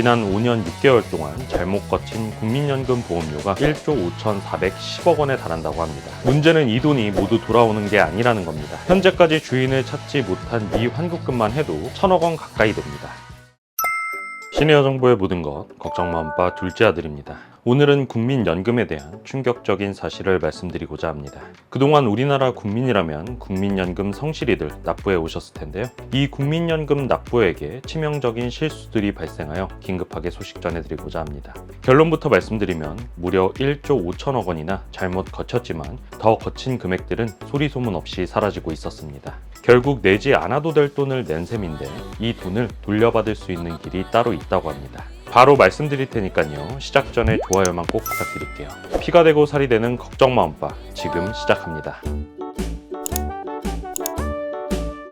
지난 5년 6개월 동안 잘못 거친 국민연금 보험료가 1조 5,410억 원에 달한다고 합니다. 문제는 이 돈이 모두 돌아오는 게 아니라는 겁니다. 현재까지 주인을 찾지 못한 미환급금만 해도 1,000억 원 가까이 됩니다. 시니어 정보의 모든 것, 걱정 마음 바 둘째 아들입니다. 오늘은 국민연금에 대한 충격적인 사실을 말씀드리고자 합니다. 그동안 우리나라 국민이라면 국민연금 성실히들 납부해 오셨을 텐데요. 이 국민연금 납부액에 치명적인 실수들이 발생하여 긴급하게 소식 전해드리고자 합니다. 결론부터 말씀드리면 무려 1조 5천억 원이나 잘못 거쳤지만 더 거친 금액들은 소리소문 없이 사라지고 있었습니다. 결국 내지 않아도 될 돈을 낸 셈인데 이 돈을 돌려받을 수 있는 길이 따로 있다고 합니다. 바로 말씀드릴 테니까요. 시작 전에 좋아요만 꼭 부탁드릴게요. 피가 되고 살이 되는 걱정 마음바 지금 시작합니다.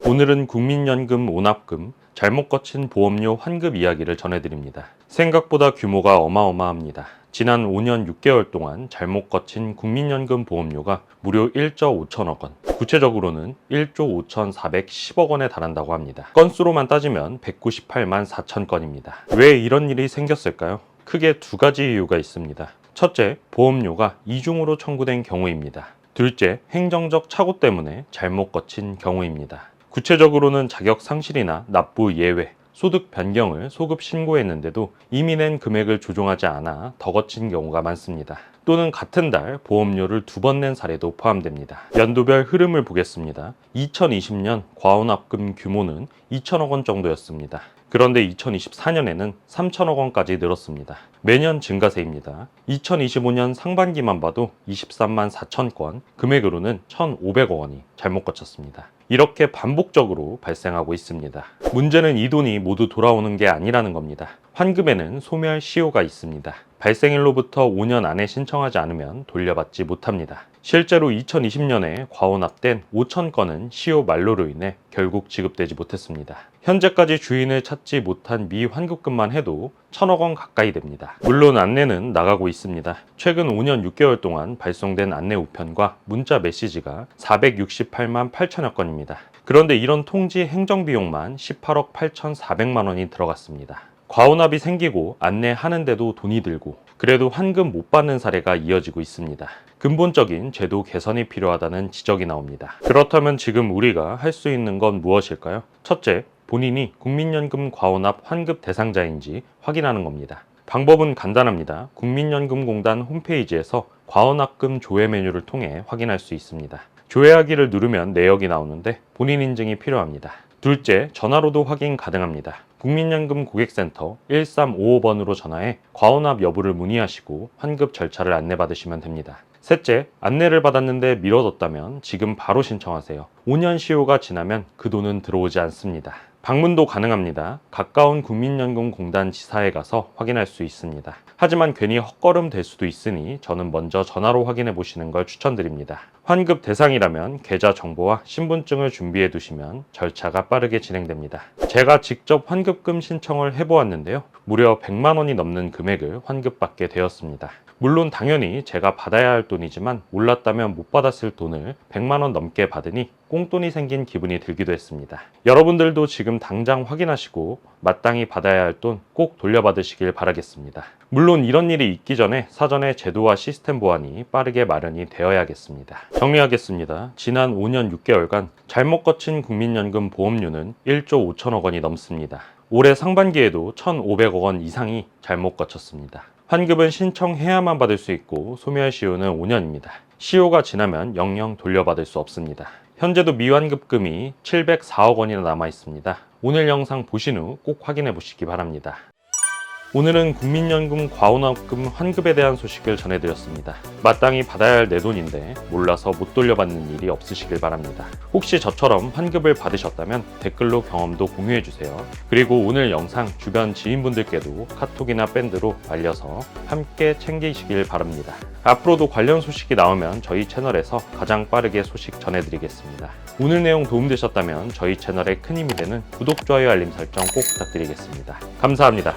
오늘은 국민연금 오납금, 잘못 거친 보험료 환급 이야기를 전해드립니다. 생각보다 규모가 어마어마합니다. 지난 5년 6개월 동안 잘못 거친 국민연금 보험료가 무려 1조 5천억 원, 구체적으로는 1조 5,410억 원에 달한다고 합니다. 건수로만 따지면 198만 4천 건입니다. 왜 이런 일이 생겼을까요? 크게 두 가지 이유가 있습니다. 첫째, 보험료가 이중으로 청구된 경우입니다. 둘째, 행정적 착오 때문에 잘못 거친 경우입니다. 구체적으로는 자격 상실이나 납부 예외, 소득 변경을 소급 신고했는데도 이미 낸 금액을 조정하지 않아 더 거친 경우가 많습니다. 또는 같은 달 보험료를 2번 낸 사례도 포함됩니다. 연도별 흐름을 보겠습니다. 2020년 과호납금 규모는 2천억 원 정도였습니다. 그런데 2024년에는 3천억 원까지 늘었습니다. 매년 증가세입니다. 2025년 상반기만 봐도 23만 4천 건, 금액으로는 1,500억 원이 잘못 거쳤습니다. 이렇게 반복적으로 발생하고 있습니다. 문제는 이 돈이 모두 돌아오는 게 아니라는 겁니다. 환급에는 소멸 시효가 있습니다. 발생일로부터 5년 안에 신청하지 않으면 돌려받지 못합니다. 실제로 2020년에 과호납된 5천 건은 시효 만료로 인해 결국 지급되지 못했습니다. 현재까지 주인을 찾지 못한 미환급금만 해도 1,000억 원 가까이 됩니다. 물론 안내는 나가고 있습니다. 최근 5년 6개월 동안 발송된 안내 우편과 문자 메시지가 468만 8천여 건입니다. 그런데 이런 통지 행정비용만 18억 8,400만 원이 들어갔습니다. 과호납이 생기고 안내하는데도 돈이 들고 그래도 환급 못 받는 사례가 이어지고 있습니다. 근본적인 제도 개선이 필요하다는 지적이 나옵니다. 그렇다면 지금 우리가 할 수 있는 건 무엇일까요? 첫째, 본인이 국민연금 과호납 환급 대상자인지 확인하는 겁니다. 방법은 간단합니다. 국민연금공단 홈페이지에서 과호납금 조회 메뉴를 통해 확인할 수 있습니다. 조회하기를 누르면 내역이 나오는데 본인 인증이 필요합니다. 둘째, 전화로도 확인 가능합니다. 국민연금 고객센터 1355번으로 전화해 과호납 여부를 문의하시고 환급 절차를 안내받으시면 됩니다. 셋째, 안내를 받았는데 미뤄뒀다면 지금 바로 신청하세요. 5년 시효가 지나면 그 돈은 들어오지 않습니다. 방문도 가능합니다. 가까운 국민연금공단 지사에 가서 확인할 수 있습니다. 하지만 괜히 헛걸음 될 수도 있으니 저는 먼저 전화로 확인해 보시는 걸 추천드립니다. 환급 대상이라면 계좌 정보와 신분증을 준비해 두시면 절차가 빠르게 진행됩니다. 제가 직접 환급금 신청을 해보았는데요. 무려 100만 원이 넘는 금액을 환급받게 되었습니다. 물론 당연히 제가 받아야 할 돈이지만 몰랐다면 못 받았을 돈을 100만 원 넘게 받으니 꽁돈이 생긴 기분이 들기도 했습니다. 여러분들도 지금 당장 확인하시고 마땅히 받아야 할 돈 꼭 돌려받으시길 바라겠습니다. 물론 이런 일이 있기 전에 사전에 제도와 시스템 보완이 빠르게 마련이 되어야겠습니다. 정리하겠습니다. 지난 5년 6개월간 잘못 거친 국민연금 보험료는 1조 5천억 원이 넘습니다. 올해 상반기에도 1,500억 원 이상이 잘못 거쳤습니다. 환급은 신청해야만 받을 수 있고 소멸 시효는 5년입니다. 시효가 지나면 영영 돌려받을 수 없습니다. 현재도 미환급금이 704억 원이나 남아 있습니다. 오늘 영상 보신 후 꼭 확인해 보시기 바랍니다. 오늘은 국민연금 과호납금 환급에 대한 소식을 전해드렸습니다. 마땅히 받아야 할 내 돈인데 몰라서 못 돌려받는 일이 없으시길 바랍니다. 혹시 저처럼 환급을 받으셨다면 댓글로 경험도 공유해주세요. 그리고 오늘 영상 주변 지인분들께도 카톡이나 밴드로 알려서 함께 챙기시길 바랍니다. 앞으로도 관련 소식이 나오면 저희 채널에서 가장 빠르게 소식 전해드리겠습니다. 오늘 내용 도움되셨다면 저희 채널에 큰 힘이 되는 구독, 좋아요, 알림 설정 꼭 부탁드리겠습니다. 감사합니다.